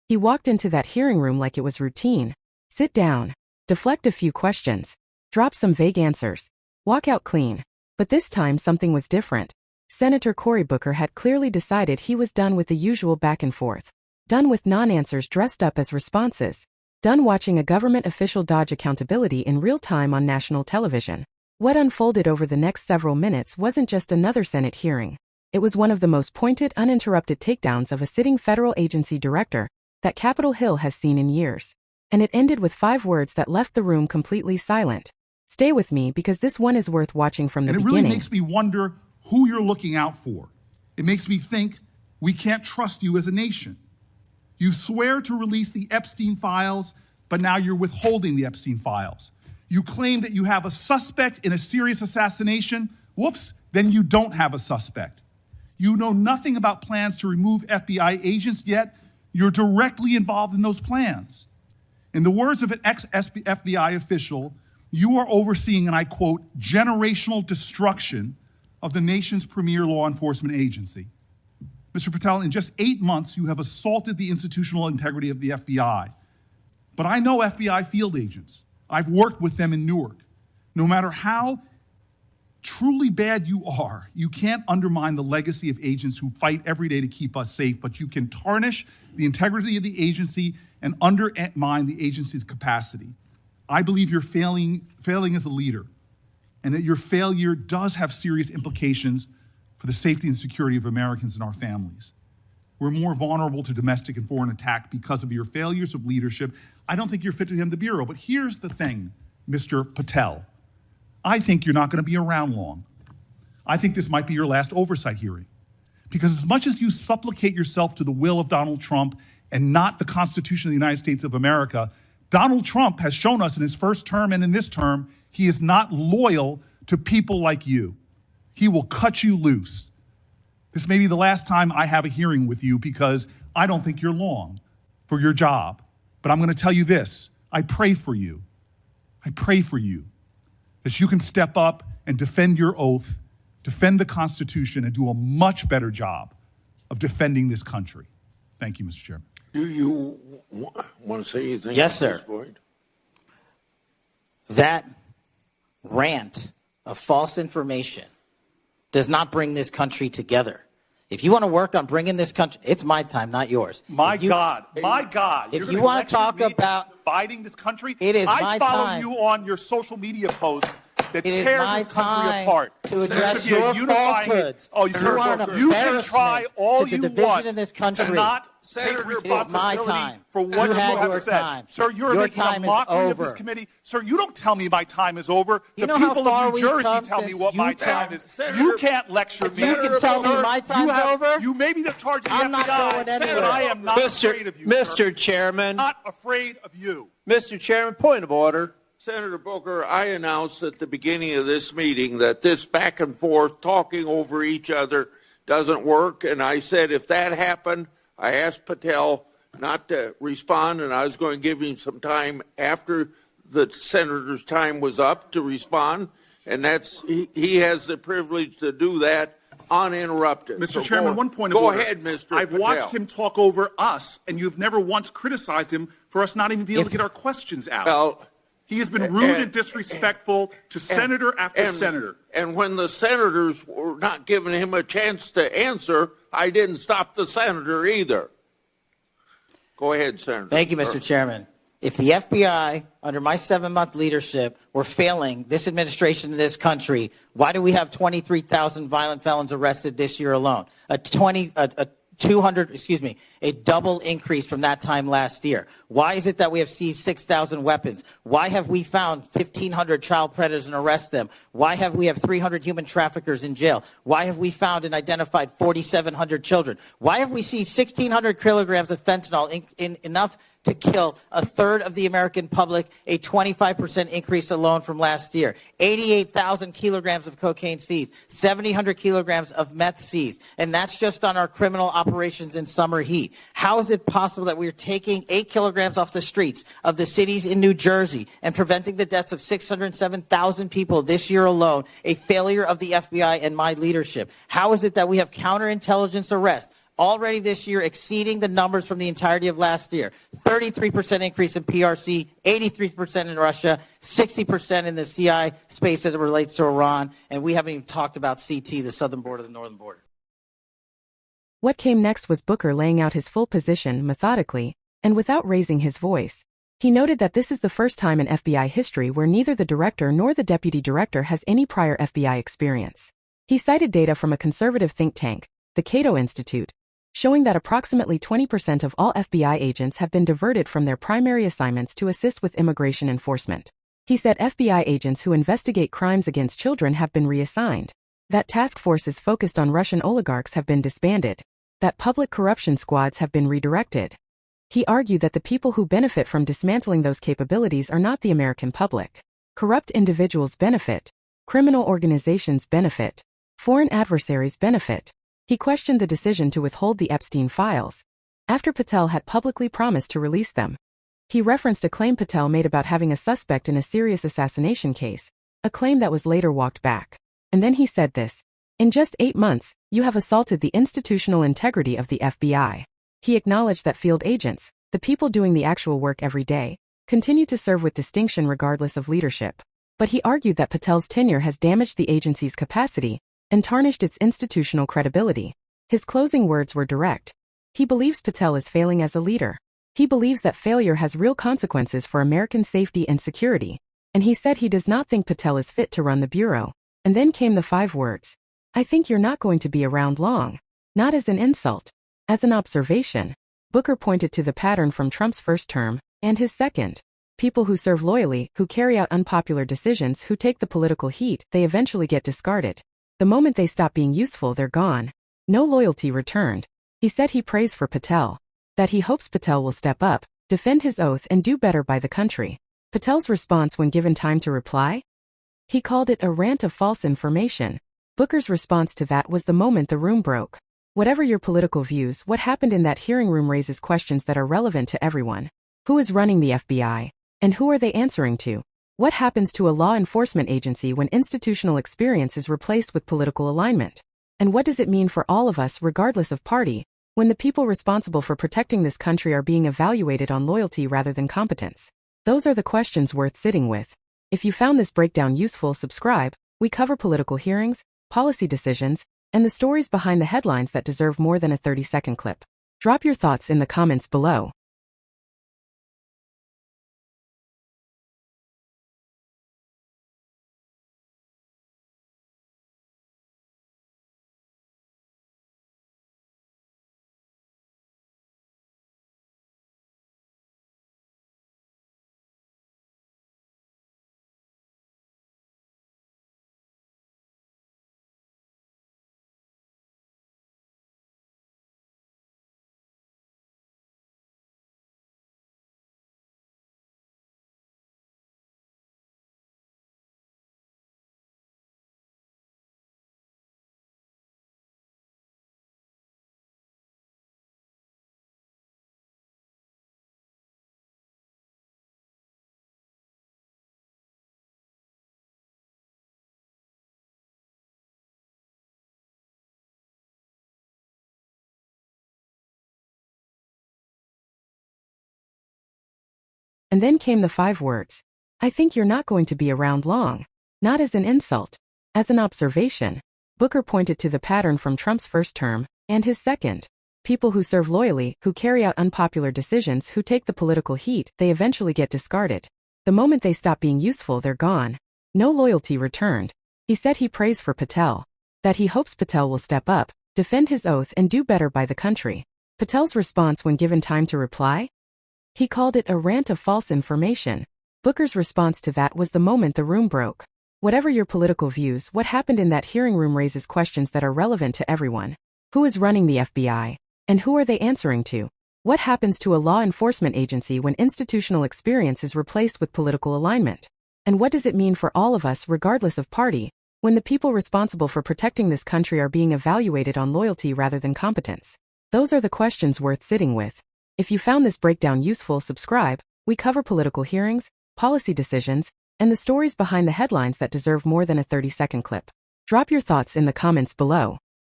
He walked into that hearing room like it was routine. Sit down, deflect a few questions, drop some vague answers, walk out clean. But this time something was different. Senator Cory Booker had clearly decided he was done with the usual back and forth. Done with non-answers dressed up as responses. Done watching a government official dodge accountability in real time on national television. What unfolded over the next several minutes wasn't just another Senate hearing. It was one of the most pointed, uninterrupted takedowns of a sitting federal agency director that Capitol Hill has seen in years. And it ended with 5 words that left the room completely silent. Stay with me because this one is worth watching from the beginning. And it really makes me wonder who you're looking out for. It makes me think we can't trust you as a nation. You swear to release the Epstein files, but now you're withholding the Epstein files. You claim that you have a suspect in a serious assassination. Whoops, then you don't have a suspect. You know nothing about plans to remove FBI agents, yet you're directly involved in those plans. In the words of an ex-FBI official, you are overseeing, and I quote, generational destruction of the nation's premier law enforcement agency. Mr. Patel, in just 8 months, you have assaulted the institutional integrity of the FBI. But I know FBI field agents. I've worked with them in Newark. No matter how truly bad you are, you can't undermine the legacy of agents who fight every day to keep us safe, but you can tarnish the integrity of the agency and undermine the agency's capacity. I believe you're failing as a leader, and that your failure does have serious implications for the safety and security of Americans and our families. We're more vulnerable to domestic and foreign attack because of your failures of leadership. I don't think you're fit to hand the bureau, but here's the thing, Mr. Patel. I think you're not going to be around long. I think this might be your last oversight hearing. Because as much as you supplicate yourself to the will of Donald Trump and not the Constitution of the United States of America, Donald Trump has shown us in his first term and in this term, he is not loyal to people like you. He will cut you loose. This may be the last time I have a hearing with you because I don't think you're long for your job. But I'm going to tell you this. I pray for you. I pray for you that you can step up and defend your oath, defend the Constitution, and do a much better job of defending this country. Thank you, Mr. Chairman. Do you want to say anything? Yes, at sir. This point? That rant of false information does not bring this country together. If you want to work on bringing this country, it's my time, not yours. My God. If you want to talk about dividing this country, it is my I follow time. you on your social media posts that It is tears my this country time apart. to address There should be a your unifying- falsehoods. Oh, You are an you can embarrassment try all to the you division want in this country. to not Senator, take it is my responsibility time. for what You had have your said. time. Sir, you're Your making time a is mockery of over. this committee. Sir, you don't tell me my time is over. You The know how people far of New we've Jersey come tell me since what my you time tell- is. Senator- You can't lecture me. You can tell me Sir, my time's you have, over? You may be the charge of the I'm not FBI, going anywhere. but I am not afraid of you, Mr. sir. Chairman. Not afraid of you. Mr. Chairman, point of order. Senator Booker, I announced at the beginning of this meeting that this back and forth, talking over each other, doesn't work. And I said if that happened, I asked Patel not to respond, and I was going to give him some time after the senator's time was up to respond. And he has the privilege to do that uninterrupted. Mr. So Chairman, one point of order. Go ahead, Mr. I've Patel. watched him talk over us, and you've never once criticized him for us not even being able to get our questions out. Well, He has been rude and disrespectful to senator after senator. And when the senators were not giving him a chance to answer, I didn't stop the senator either. Go ahead, Senator. Thank you, Mr. Chairman. If the FBI, under my 7-month leadership, were failing this administration in this country, why do we have 23,000 violent felons arrested this year alone? A double increase from that time last year. Why is it that we have seized 6,000 weapons? Why have we found 1,500 child predators and arrested them? Why have we have 300 human traffickers in jail? Why have we found and identified 4,700 children? Why have we seized 1,600 kilograms of fentanyl, enough to kill a third of the American public, a 25% increase alone from last year? 88,000 kilograms of cocaine seized, 7,000 kilograms of meth seized, and that's just on our criminal operations in summer heat. How is it possible that we are taking 8 kilograms off the streets of the cities in New Jersey and preventing the deaths of 607,000 people this year alone, a failure of the FBI and my leadership? How is it that we have counterintelligence arrests already this year exceeding the numbers from the entirety of last year. 33% increase in PRC, 83% in Russia, 60% in the CI space as it relates to Iran, and we haven't even talked about CT, the southern border, the northern border. What came next was Booker laying out his full position methodically, and without raising his voice. He noted that this is the first time in FBI history where neither the director nor the deputy director has any prior FBI experience. He cited data from a conservative think tank, the Cato Institute, showing that approximately 20% of all FBI agents have been diverted from their primary assignments to assist with immigration enforcement. He said FBI agents who investigate crimes against children have been reassigned, that task forces focused on Russian oligarchs have been disbanded, that public corruption squads have been redirected. He argued that the people who benefit from dismantling those capabilities are not the American public. Corrupt individuals benefit, criminal organizations benefit, foreign adversaries benefit. He questioned the decision to withhold the Epstein files, after Patel had publicly promised to release them. He referenced a claim Patel made about having a suspect in a serious assassination case, a claim that was later walked back. And then he said this: "In just 8 months, you have assaulted the institutional integrity of the FBI." He acknowledged that field agents, the people doing the actual work every day, continue to serve with distinction regardless of leadership. But he argued that Patel's tenure has damaged the agency's capacity and tarnished its institutional credibility. His closing words were direct. He believes Patel is failing as a leader. He believes that failure has real consequences for American safety and security, and he said he does not think Patel is fit to run the Bureau. And then came the 5 words: "I think you're not going to be around long." Not as an insult, as an observation. Booker pointed to the pattern from Trump's first term and his second. People who serve loyally, who carry out unpopular decisions, who take the political heat, they eventually get discarded. The moment they stop being useful, they're gone. No loyalty returned. He said he prays for Patel, that he hopes Patel will step up, defend his oath, and do better by the country. Patel's response when given time to reply? He called it a rant of false information. Booker's response to that was the moment the room broke. Whatever your political views, what happened in that hearing room raises questions that are relevant to everyone. Who is running the FBI? And who are they answering to? What happens to a law enforcement agency when institutional experience is replaced with political alignment? And what does it mean for all of us, regardless of party, when the people responsible for protecting this country are being evaluated on loyalty rather than competence? Those are the questions worth sitting with. If you found this breakdown useful, subscribe. We cover political hearings, policy decisions, and the stories behind the headlines that deserve more than a 30-second clip. Drop your thoughts in the comments below. And then came the 5 words: "I think you're not going to be around long." Not as an insult, as an observation. Booker pointed to the pattern from Trump's first term and his second. People who serve loyally, who carry out unpopular decisions, who take the political heat, they eventually get discarded. The moment they stop being useful, they're gone. No loyalty returned. He said he prays for Patel, that he hopes Patel will step up, defend his oath, and do better by the country. Patel's response when given time to reply? He called it a rant of false information. Booker's response to that was the moment the room broke. Whatever your political views, what happened in that hearing room raises questions that are relevant to everyone. Who is running the FBI? And who are they answering to? What happens to a law enforcement agency when institutional experience is replaced with political alignment? And what does it mean for all of us, regardless of party, when the people responsible for protecting this country are being evaluated on loyalty rather than competence? Those are the questions worth sitting with. If you found this breakdown useful, subscribe. We cover political hearings, policy decisions, and the stories behind the headlines that deserve more than a 30-second clip. Drop your thoughts in the comments below.